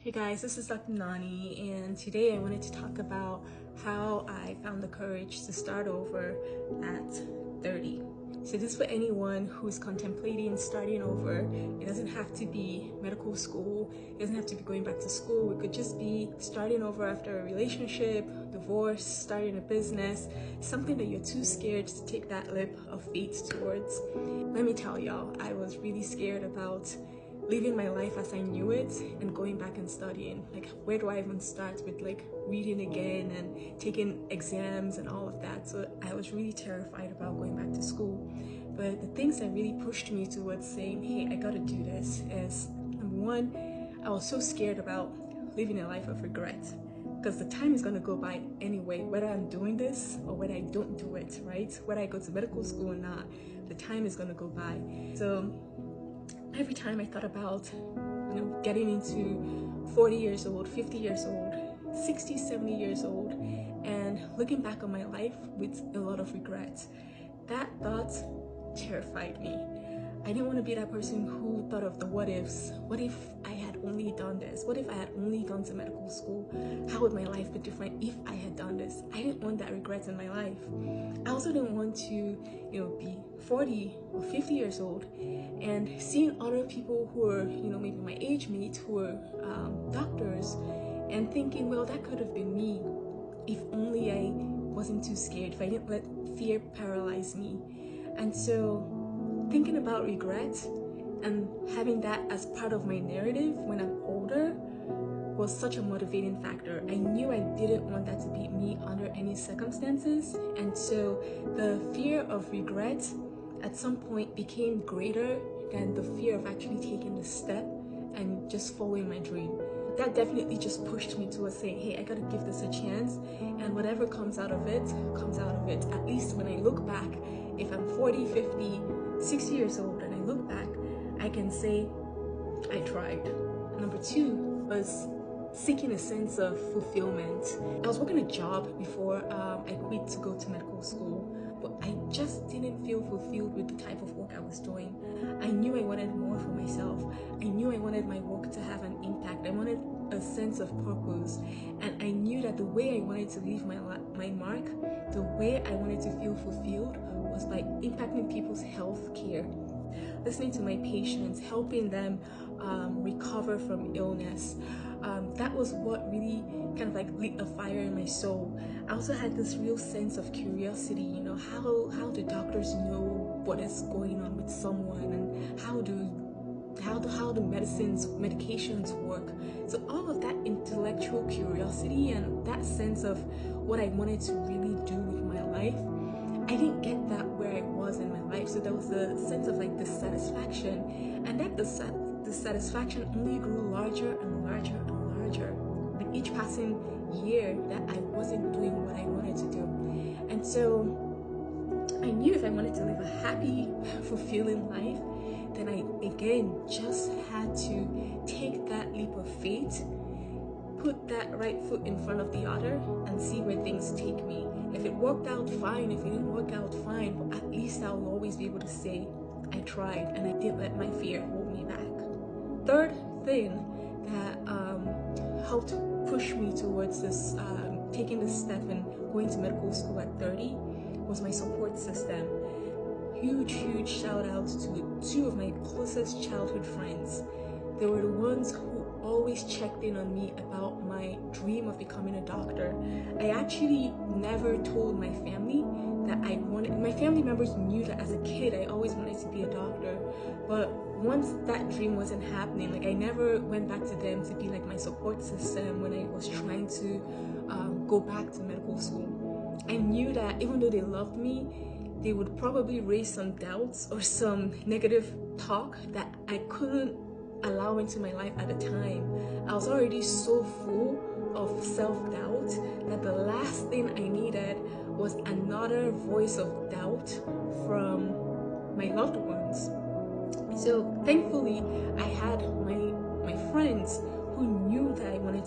Hey guys, this is Dr. Nani, and today I wanted to talk about how I found the courage to start over at 30. So this is for anyone who's contemplating starting over. It doesn't have to be medical school, it doesn't have to be going back to school. It could just be starting over after a relationship, divorce, starting a business, something that you're too scared to take that leap of faith towards. Let me tell y'all, I was really scared about living my life as I knew it and going back and studying. Like, where do I even start with like reading again and taking exams and all of that? So I was really terrified about going back to school. But the things that really pushed me towards saying, hey, I gotta do this is, number one, I was so scared about living a life of regret, because the time is going to go by anyway, whether I'm doing this or whether I don't do it, right? Whether I go to medical school or not, the time is going to go by. So every time I thought about, getting into 40 years old, 50 years old, 60, 70 years old, and looking back on my life with a lot of regret, that thought terrified me. I didn't want to be that person who thought of the what ifs. What if I had only done this? What if I had only gone to medical school? How would my life be different if I had done this? I didn't want that regret in my life. I also didn't want to, be 40 or 50 years old and seeing other people who are, maybe my age mate, who are doctors, and thinking, well, that could have been me if only I wasn't too scared, if I didn't let fear paralyze me. And so thinking about regret and having that as part of my narrative when I'm older was such a motivating factor. I knew I didn't want that to be me under any circumstances, and so the fear of regret at some point became greater than the fear of actually taking the step and just following my dream. That definitely just pushed me towards saying, hey, I gotta give this a chance, and whatever comes out of it, comes out of it. At least when I look back, if I'm 40, 50, 60 years old and I look back, I can say I tried. Number two was seeking a sense of fulfillment. I was working a job before I quit to go to medical school, but I just didn't feel fulfilled with the type of work I was doing. I knew I wanted more for myself. I knew I wanted my work to have an impact. I wanted a sense of purpose, and I knew that the way I wanted to leave my mark, the way I wanted to feel fulfilled, was by impacting people's health care, listening to my patients, helping them recover from illness. That was what really kind of like lit a fire in my soul. I also had this real sense of curiosity, how do doctors know what is going on with someone, and how do medications work. So all of that intellectual curiosity and that sense of what I wanted to really do with my life, I didn't get that where I was in my life. So there was a sense of like dissatisfaction, and that dissatisfaction only grew larger and larger and larger with each passing year that I wasn't doing what I wanted to do. And so I knew if I wanted to live a happy, fulfilling life, then I again just had to take that leap of faith, put that right foot in front of the other, and see where things take me. If it worked out, fine. If it didn't work out, fine. But at least I'll always be able to say I tried and I didn't let my fear hold me back. Third thing that helped push me towards this, taking this step and going to medical school at 30, was my support system. Huge shout out to two of my closest childhood friends. They were the ones who always checked in on me about my dream of becoming a doctor. I actually never told my family that I wanted. My family members knew that as a kid I always wanted to be a doctor, but once that dream wasn't happening, like, I never went back to them to be like my support system when I was trying to go back to medical school. I knew that even though they loved me, they would probably raise some doubts or some negative talk that I couldn't allow into my life at the time. I was already so full of self-doubt that the last thing I needed was another voice of doubt from my loved ones. So thankfully I had my friends who knew that I wanted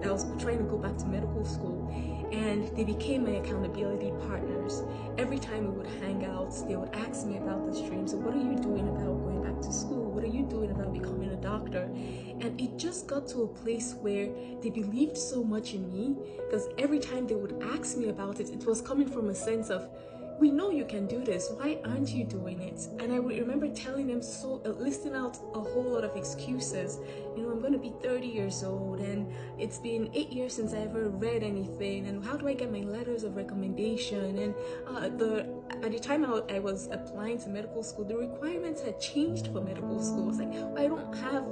I was trying to go back to medical school, and they became my accountability partners. Every time we would hang out, they would ask me about this dream. So what are you doing about going back to school? What are you doing about becoming a doctor? And it just got to a place where they believed so much in me, because every time they would ask me about it, it was coming from a sense of, we know you can do this, why aren't you doing it? And I would remember telling them, listing out a whole lot of excuses. You know, I'm going to be 30 years old, and it's been 8 years since I ever read anything, and how do I get my letters of recommendation? And at the time I was applying to medical school, the requirements had changed for medical school. I was like, well, I don't have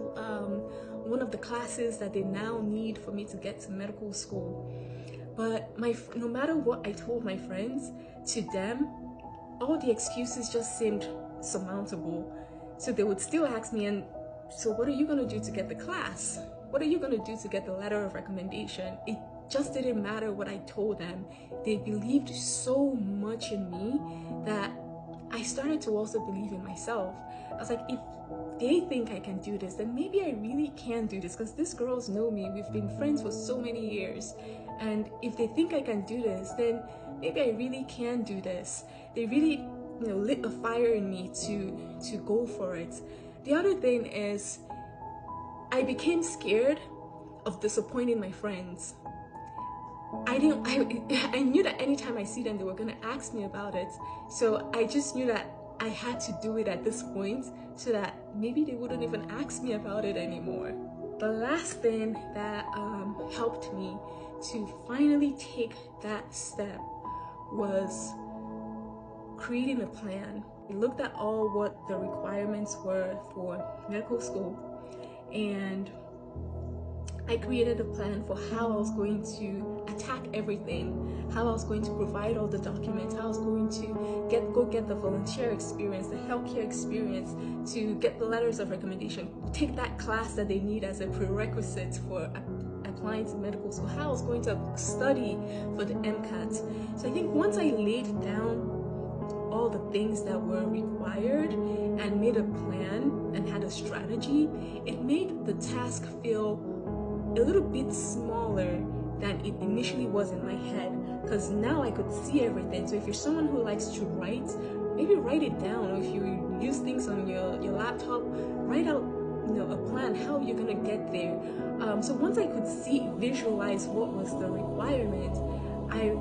one of the classes that they now need for me to get to medical school. But no matter what I told my friends, to them, all the excuses just seemed surmountable. So they would still ask me, and so what are you going to do to get the class? What are you going to do to get the letter of recommendation? It just didn't matter what I told them. They believed so much in me that I started to also believe in myself. I was like, if they think I can do this, then maybe I really can do this, because these girls know me. We've been friends for so many years. And if they think I can do this, then maybe I really can do this. They really, lit a fire in me to go for it. The other thing is, I became scared of disappointing my friends. I knew that anytime I see them, they were gonna ask me about it. So I just knew that I had to do it at this point, so that maybe they wouldn't even ask me about it anymore. The last thing that helped me to finally take that step was creating a plan. I looked at all what the requirements were for medical school, and I created a plan for how I was going to attack everything, how I was going to provide all the documents, how I was going to go get the volunteer experience, the healthcare experience, to get the letters of recommendation, take that class that they need as a prerequisite for applying to medical school, how I was going to study for the MCAT. So I think once I laid down all the things that were required and made a plan and had a strategy, it made the task feel a little bit smaller than it initially was in my head, because now I could see everything. So if you're someone who likes to write, maybe write it down. Or if you use things on your laptop, write out a plan how you're gonna get there. So once I could visualize what was the requirement, I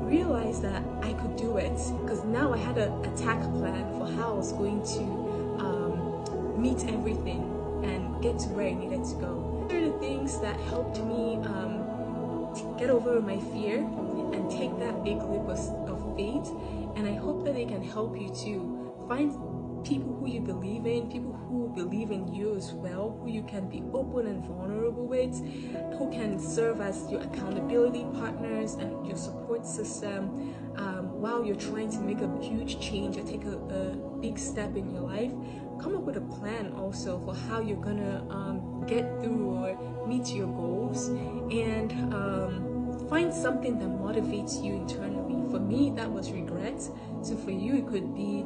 realized that I could do it, because now I had an attack plan for how I was going to meet everything and get to where I needed to go. One of the things that helped me get over my fear and take that big leap of faith, and I hope that they can help you to find people who you believe in, people who believe in you as well, who you can be open and vulnerable with, who can serve as your accountability partners and your support system while you're trying to make a huge change or take a big step in your life. Come up with a plan also for how you're gonna get through or meet your goals, and find something that motivates you internally. For me, that was regret. So for you, it could be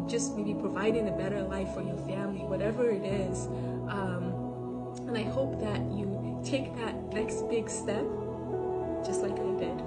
just maybe providing a better life for your family, whatever it is. And I hope that you take that next big step just like I did.